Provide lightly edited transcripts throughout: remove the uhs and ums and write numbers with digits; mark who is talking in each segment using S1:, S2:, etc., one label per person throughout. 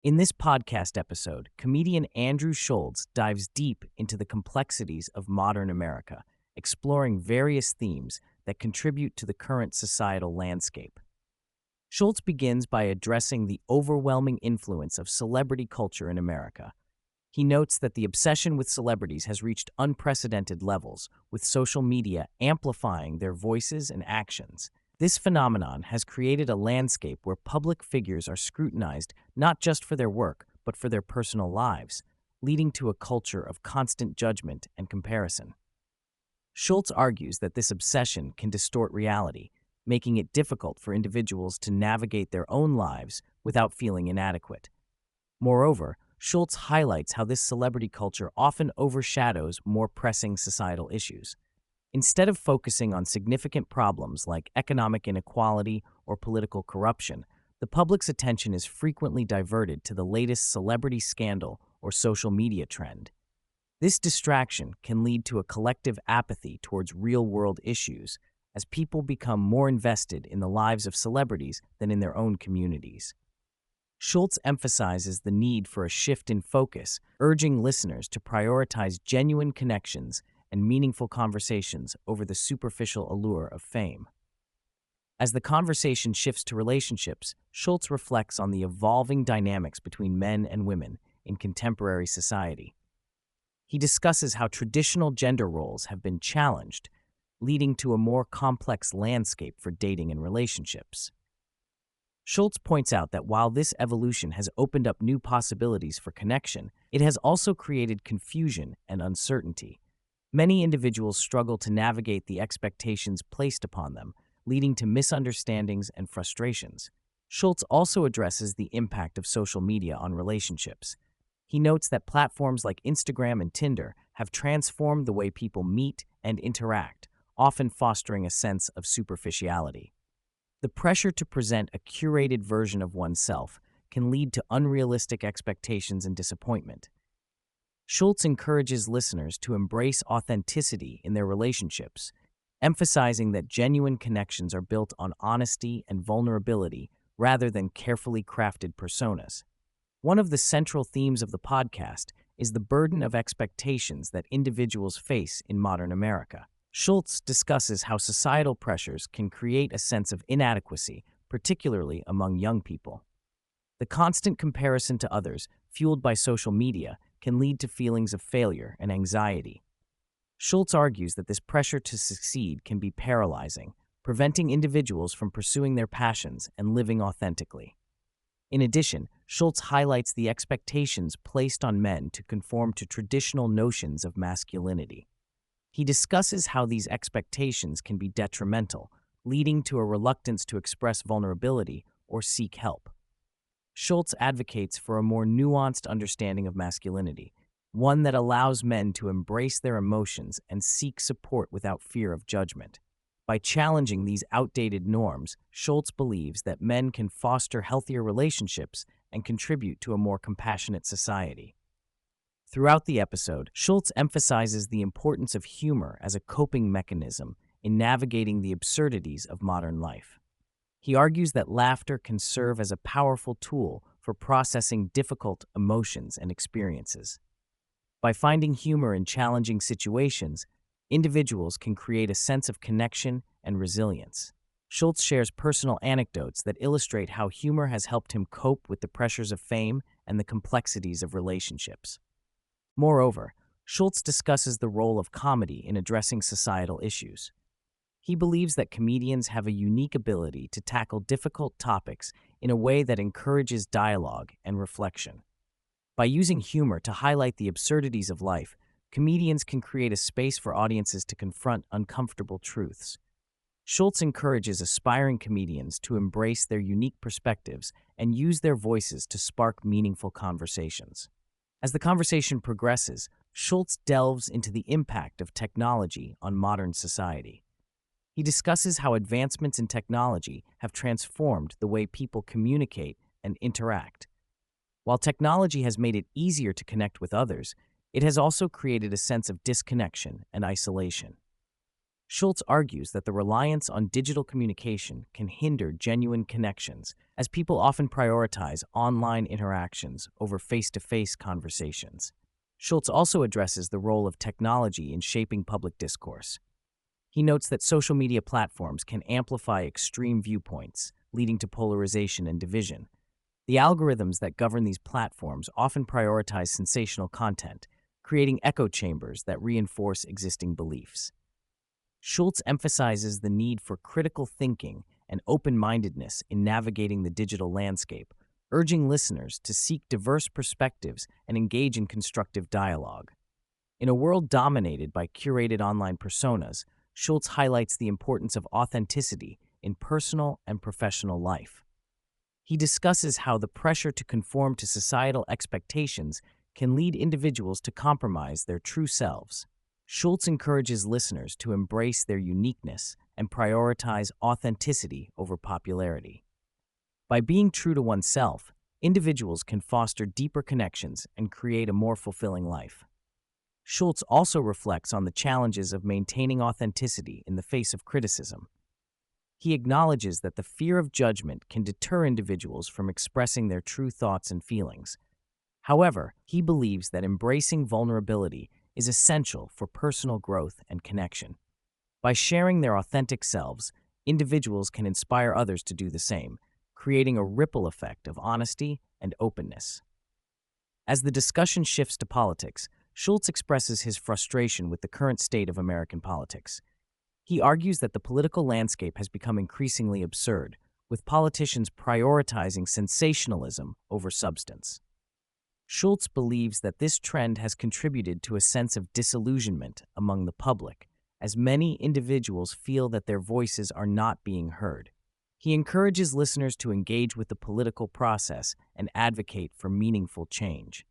S1: In this podcast episode, comedian Andrew Schulz dives deep into the complexities of modern America, exploring various themes that contribute to the current societal landscape. Schulz begins by addressing the overwhelming influence of celebrity culture in America. He notes that the obsession with celebrities has reached unprecedented levels, with social media amplifying their voices and actions. This phenomenon has created a landscape where public figures are scrutinized not just for their work, but for their personal lives, leading to a culture of constant judgment and comparison. Schultz argues that this obsession can distort reality, making it difficult for individuals to navigate their own lives without feeling inadequate. Moreover, Schultz highlights how this celebrity culture often overshadows more pressing societal issues. Instead of focusing on significant problems like economic inequality or political corruption, the public's attention is frequently diverted to the latest celebrity scandal or social media trend. This distraction can lead to a collective apathy towards real-world issues, as people become more invested in the lives of celebrities than in their own communities. Schultz emphasizes the need for a shift in focus, urging listeners to prioritize genuine connections and meaningful conversations over the superficial allure of fame. As the conversation shifts to relationships, Schultz reflects on the evolving dynamics between men and women in contemporary society. He discusses how traditional gender roles have been challenged, leading to a more complex landscape for dating and relationships. Schultz points out that while this evolution has opened up new possibilities for connection, it has also created confusion and uncertainty. Many individuals struggle to navigate the expectations placed upon them, leading to misunderstandings and frustrations. Schultz also addresses the impact of social media on relationships. He notes that platforms like Instagram and Tinder have transformed the way people meet and interact, often fostering a sense of superficiality. The pressure to present a curated version of oneself can lead to unrealistic expectations and disappointment. Schultz encourages listeners to embrace authenticity in their relationships, emphasizing that genuine connections are built on honesty and vulnerability rather than carefully crafted personas. One of the central themes of the podcast is the burden of expectations that individuals face in modern America. Schultz discusses how societal pressures can create a sense of inadequacy, particularly among young people. The constant comparison to others, fueled by social media, can lead to feelings of failure and anxiety. Schultz argues that this pressure to succeed can be paralyzing, preventing individuals from pursuing their passions and living authentically. In addition, Schultz highlights the expectations placed on men to conform to traditional notions of masculinity. He discusses how these expectations can be detrimental, leading to a reluctance to express vulnerability or seek help. Schultz advocates for a more nuanced understanding of masculinity, one that allows men to embrace their emotions and seek support without fear of judgment. By challenging these outdated norms, Schultz believes that men can foster healthier relationships and contribute to a more compassionate society. Throughout the episode, Schultz emphasizes the importance of humor as a coping mechanism in navigating the absurdities of modern life. He argues that laughter can serve as a powerful tool for processing difficult emotions and experiences. By finding humor in challenging situations, individuals can create a sense of connection and resilience. Schultz shares personal anecdotes that illustrate how humor has helped him cope with the pressures of fame and the complexities of relationships. Moreover, Schultz discusses the role of comedy in addressing societal issues. He believes that comedians have a unique ability to tackle difficult topics in a way that encourages dialogue and reflection. By using humor to highlight the absurdities of life, comedians can create a space for audiences to confront uncomfortable truths. Schultz encourages aspiring comedians to embrace their unique perspectives and use their voices to spark meaningful conversations. As the conversation progresses, Schultz delves into the impact of technology on modern society. He discusses how advancements in technology have transformed the way people communicate and interact. While technology has made it easier to connect with others, it has also created a sense of disconnection and isolation. Schulz argues that the reliance on digital communication can hinder genuine connections, as people often prioritize online interactions over face-to-face conversations. Schulz also addresses the role of technology in shaping public discourse. He notes that social media platforms can amplify extreme viewpoints, leading to polarization and division. The algorithms that govern these platforms often prioritize sensational content, creating echo chambers that reinforce existing beliefs. Schulz emphasizes the need for critical thinking and open-mindedness in navigating the digital landscape, urging listeners to seek diverse perspectives and engage in constructive dialogue. In a world dominated by curated online personas, Schulz highlights the importance of authenticity in personal and professional life. He discusses how the pressure to conform to societal expectations can lead individuals to compromise their true selves. Schulz encourages listeners to embrace their uniqueness and prioritize authenticity over popularity. By being true to oneself, individuals can foster deeper connections and create a more fulfilling life. Schulz also reflects on the challenges of maintaining authenticity in the face of criticism. He acknowledges that the fear of judgment can deter individuals from expressing their true thoughts and feelings. However, he believes that embracing vulnerability is essential for personal growth and connection. By sharing their authentic selves, individuals can inspire others to do the same, creating a ripple effect of honesty and openness. As the discussion shifts to politics, Schulz expresses his frustration with the current state of American politics. He argues that the political landscape has become increasingly absurd, with politicians prioritizing sensationalism over substance. Schulz believes that this trend has contributed to a sense of disillusionment among the public, as many individuals feel that their voices are not being heard. He encourages listeners to engage with the political process and advocate for meaningful change.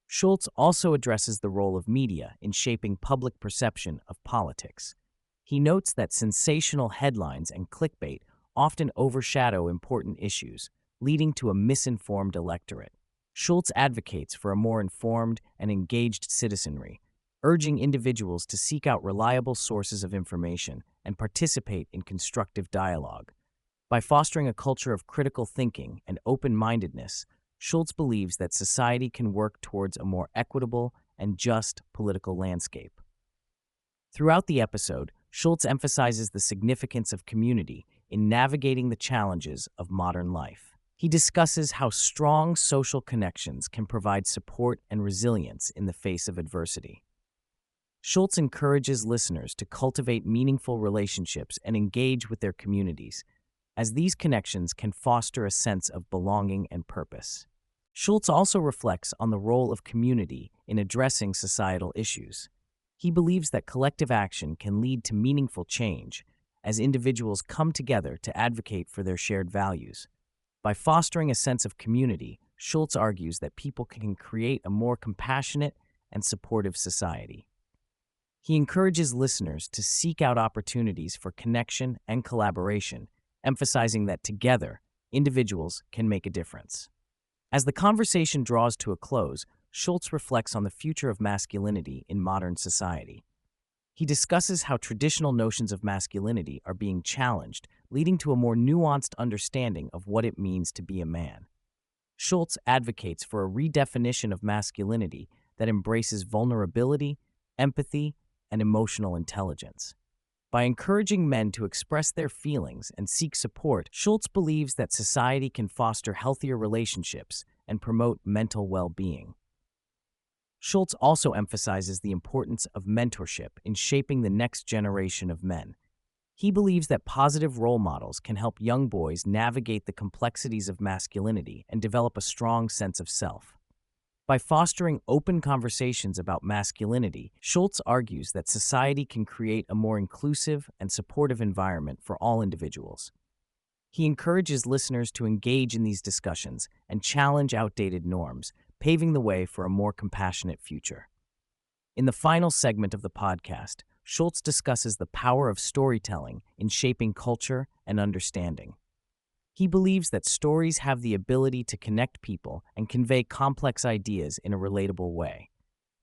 S1: Schulz also addresses the role of media in shaping public perception of politics. He notes that sensational headlines and clickbait often overshadow important issues, leading to a misinformed electorate. Schulz advocates for a more informed and engaged citizenry, urging individuals to seek out reliable sources of information and participate in constructive dialogue. By fostering a culture of critical thinking and open-mindedness, Schulz believes that society can work towards a more equitable and just political landscape. Throughout the episode, Schulz emphasizes the significance of community in navigating the challenges of modern life. He discusses how strong social connections can provide support and resilience in the face of adversity. Schulz encourages listeners to cultivate meaningful relationships and engage with their communities, as these connections can foster a sense of belonging and purpose. Schulz also reflects on the role of community in addressing societal issues. He believes that collective action can lead to meaningful change, as individuals come together to advocate for their shared values. By fostering a sense of community, Schulz argues that people can create a more compassionate and supportive society. He encourages listeners to seek out opportunities for connection and collaboration, emphasizing that together, individuals can make a difference. As the conversation draws to a close, Schulz reflects on the future of masculinity in modern society. He discusses how traditional notions of masculinity are being challenged, leading to a more nuanced understanding of what it means to be a man. Schulz advocates for a redefinition of masculinity that embraces vulnerability, empathy, and emotional intelligence. By encouraging men to express their feelings and seek support, Schulz believes that society can foster healthier relationships and promote mental well-being. Schulz also emphasizes the importance of mentorship in shaping the next generation of men. He believes that positive role models can help young boys navigate the complexities of masculinity and develop a strong sense of self. By fostering open conversations about masculinity, Schulz argues that society can create a more inclusive and supportive environment for all individuals. He encourages listeners to engage in these discussions and challenge outdated norms, paving the way for a more compassionate future. In the final segment of the podcast, Schulz discusses the power of storytelling in shaping culture and understanding. He believes that stories have the ability to connect people and convey complex ideas in a relatable way.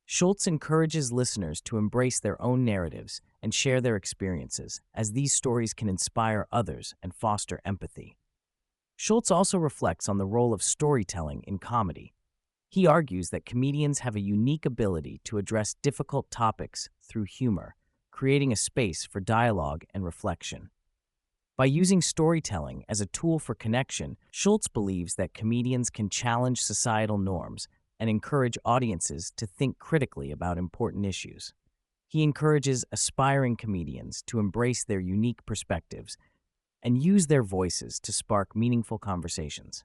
S1: Schulz encourages listeners to embrace their own narratives and share their experiences, as these stories can inspire others and foster empathy. Schulz also reflects on the role of storytelling in comedy. He argues that comedians have a unique ability to address difficult topics through humor, creating a space for dialogue and reflection. By using storytelling as a tool for connection, Schulz believes that comedians can challenge societal norms and encourage audiences to think critically about important issues. He encourages aspiring comedians to embrace their unique perspectives and use their voices to spark meaningful conversations.